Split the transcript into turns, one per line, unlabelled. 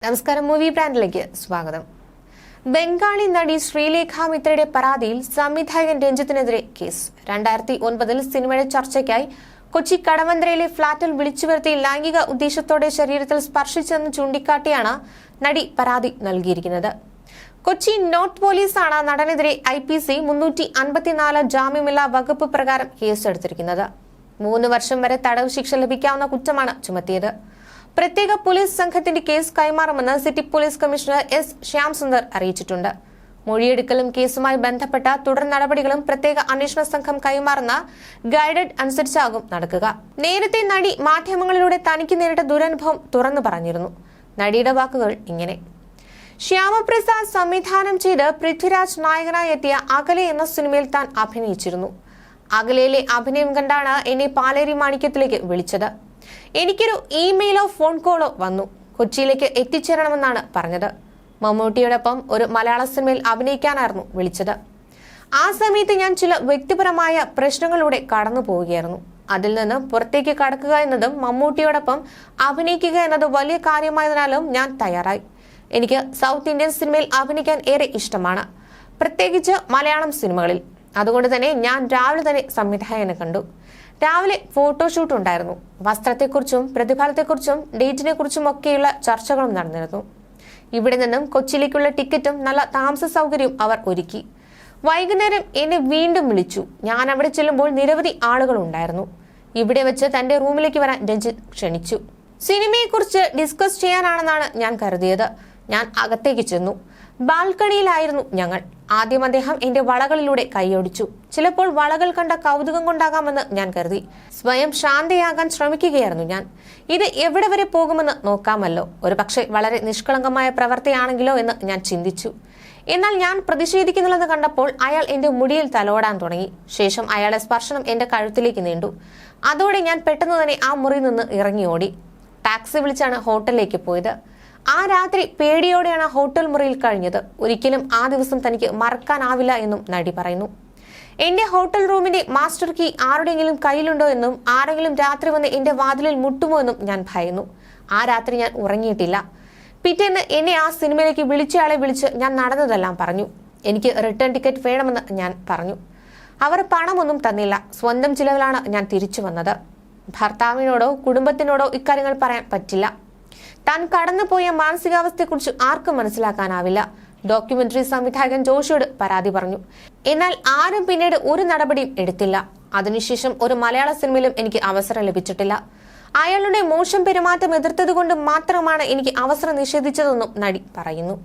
നമസ്കാരം, മൂവി ബ്രാൻഡിലേക്ക് സ്വാഗതം. ബംഗാളി നടി ശ്രീലേഖ മിത്രയുടെ പരാതിയിൽ സംവിധായകൻ രഞ്ജിത്തിനെതിരെ കേസ്. 2009 സിനിമയുടെ ചർച്ചയ്ക്കായി കൊച്ചി കടവന്ത്രയിലെ ഫ്ളാറ്റിൽ വിളിച്ചുവരുത്തി ലൈംഗിക ഉദ്ദേശത്തോടെ ശരീരത്തിൽ സ്പർശിച്ചെന്ന് ചൂണ്ടിക്കാട്ടിയാണ് നടി പരാതി നൽകിയിരിക്കുന്നത്. കൊച്ചി നോർത്ത് പോലീസാണ് നടനെതിരെ IPC 354 ജാമ്യമില്ലാ വകുപ്പ് പ്രകാരം കേസെടുത്തിരിക്കുന്നത്. 3 വർഷം വരെ തടവ് ശിക്ഷ ലഭിക്കാവുന്ന കുറ്റമാണ് ചുമത്തിയത്. പ്രത്യേക പോലീസ് സംഘത്തിന്റെ കേസ് കൈമാറുമെന്ന് city police commissioner S. Shyamsundar അറിയിച്ചിട്ടുണ്ട്. മൊഴിയെടുക്കലും കേസുമായി ബന്ധപ്പെട്ട തുടർ നടപടികളും പ്രത്യേക അന്വേഷണ സംഘം കൈമാറുന്ന ഗൈഡഡ് അനുസരിച്ചാകും നടക്കുക. നേരത്തെ നടി മാധ്യമങ്ങളിലൂടെ തനിക്ക് നേരിട്ട ദുരനുഭവം തുറന്നു പറഞ്ഞിരുന്നു. നടിയുടെ വാക്കുകൾ ഇങ്ങനെ: ശ്യാമപ്രസാദ് സംവിധാനം ചെയ്ത് പൃഥ്വിരാജ് നായകനായി എത്തിയ അകലെ എന്ന സിനിമയിൽ താൻ അഭിനയിച്ചിരുന്നു. അകലയിലെ അഭിനയം കണ്ടാണ് എന്നെ പാലേരി മാണിക്യത്തിലേക്ക് വിളിച്ചത്. എനിക്കൊരു ഇമെയിലോ ഫോൺ കോളോ വന്നു. കൊച്ചിയിലേക്ക് എത്തിച്ചേരണമെന്നാണ് പറഞ്ഞത്. മമ്മൂട്ടിയോടൊപ്പം ഒരു മലയാള സിനിമയിൽ അഭിനയിക്കാനായിരുന്നു വിളിച്ചത്. ആ സമയത്ത് ഞാൻ ചില വ്യക്തിപരമായ പ്രശ്നങ്ങളിലൂടെ കടന്നു പോവുകയായിരുന്നു. അതിൽ നിന്ന് പുറത്തേക്ക് കടക്കുക എന്നതും മമ്മൂട്ടിയോടൊപ്പം അഭിനയിക്കുക എന്നത് വലിയ കാര്യമായതിനാലും ഞാൻ തയ്യാറായി. എനിക്ക് സൗത്ത് ഇന്ത്യൻ സിനിമയിൽ അഭിനയിക്കാൻ ഏറെ ഇഷ്ടമാണ്, പ്രത്യേകിച്ച് മലയാളം സിനിമകളിൽ. അതുകൊണ്ട് തന്നെ ഞാൻ രാവിലെ തന്നെ സംവിധായകനെ കണ്ടു. രാവിലെ ഫോട്ടോഷൂട്ട് ഉണ്ടായിരുന്നു. വസ്ത്രത്തെക്കുറിച്ചും പ്രതിഫലത്തെക്കുറിച്ചും ഡേറ്റിനെ കുറിച്ചും ഒക്കെയുള്ള ചർച്ചകളും നടന്നിരുന്നു. ഇവിടെ നിന്നും കൊച്ചിയിലേക്കുള്ള ടിക്കറ്റും നല്ല താമസ സൗകര്യവും അവർ ഒരുക്കി. വൈകുന്നേരം എന്നെ വീണ്ടും വിളിച്ചു. ഞാൻ അവിടെ ചെല്ലുമ്പോൾ നിരവധി ആളുകൾ ഉണ്ടായിരുന്നു. ഇവിടെ വെച്ച് തന്റെ റൂമിലേക്ക് വരാൻ രഞ്ജിത്ത് ക്ഷണിച്ചു. സിനിമയെക്കുറിച്ച് ഡിസ്കസ് ചെയ്യാനാണെന്നാണ് ഞാൻ കരുതിയത്. ഞാൻ അകത്തേക്ക് ചെന്നു. ബാൽക്കണിയിലായിരുന്നു ഞങ്ങൾ. ആദ്യം അദ്ദേഹം എന്റെ വളകളിലൂടെ കൈയൊടിച്ചു. ചിലപ്പോൾ വളകൾ കണ്ട കൗതുകം കൊണ്ടാകാമെന്ന് ഞാൻ കരുതി. സ്വയം ശാന്തയാകാൻ ശ്രമിക്കുകയായിരുന്നു ഞാൻ. ഇത് എവിടെ വരെ പോകുമെന്ന് നോക്കാമല്ലോ, ഒരു പക്ഷേ വളരെ നിഷ്കളങ്കമായ പ്രവൃത്തിയാണെങ്കിലോ എന്ന് ഞാൻ ചിന്തിച്ചു. എന്നാൽ ഞാൻ പ്രതിഷേധിക്കുന്നില്ലെന്ന് കണ്ടപ്പോൾ അയാൾ എന്റെ മുടിയിൽ തലോടാൻ തുടങ്ങി. ശേഷം അയാളുടെ സ്പർശനം എന്റെ കഴുത്തിലേക്ക് നീണ്ടു. അതോടെ ഞാൻ പെട്ടെന്ന് തന്നെ ആ മുറിയിൽ നിന്ന് ഇറങ്ങി ഓടി. ടാക്സി വിളിച്ചാണ് ഹോട്ടലിലേക്ക് പോയത്. ആ രാത്രി പേടിയോടെയാണ് ഹോട്ടൽ മുറിയിൽ കഴിഞ്ഞത്. ഒരിക്കലും ആ ദിവസം തനിക്ക് മറക്കാനാവില്ല എന്നും നടി പറയുന്നു. എന്റെ ഹോട്ടൽ റൂമിന്റെ മാസ്റ്റർ കീ ആരുടെയെങ്കിലും കയ്യിലുണ്ടോ എന്നും ആരെങ്കിലും രാത്രി വന്ന് എന്റെ വാതിലിൽ മുട്ടുമോ എന്നും ഞാൻ ഭയന്നു. ആ രാത്രി ഞാൻ ഉറങ്ങിയിട്ടില്ല. പിറ്റേന്ന് എന്നെ ആ സിനിമയിലേക്ക് വിളിച്ചയാളെ വിളിച്ച് ഞാൻ നടന്നതെല്ലാം പറഞ്ഞു. എനിക്ക് റിട്ടേൺ ടിക്കറ്റ് വേണമെന്ന് ഞാൻ പറഞ്ഞു. അവർ പണമൊന്നും തന്നില്ല. സ്വന്തം ചിലവിലാണ് ഞാൻ തിരിച്ചു വന്നത്. ഭർത്താവിനോടോ കുടുംബത്തിനോടോ ഇക്കാര്യങ്ങൾ പറയാൻ പറ്റില്ല. താൻ കടന്നുപോയ മാനസികാവസ്ഥയെക്കുറിച്ച് ആർക്കും മനസ്സിലാക്കാനാവില്ല. ഡോക്യുമെന്ററി സംവിധായകൻ ജോഷിയോട് പരാതി പറഞ്ഞു. എന്നാൽ ആരും പിന്നീട് ഒരു നടപടിയും എടുത്തില്ല. അതിനുശേഷം ഒരു മലയാള സിനിമയിലും എനിക്ക് അവസരം ലഭിച്ചിട്ടില്ല. അയാളുടെ മോശം പെരുമാറ്റം എതിർത്തത് കൊണ്ട് മാത്രമാണ് എനിക്ക് അവസരം നിഷേധിച്ചതെന്നും നടി പറയുന്നു.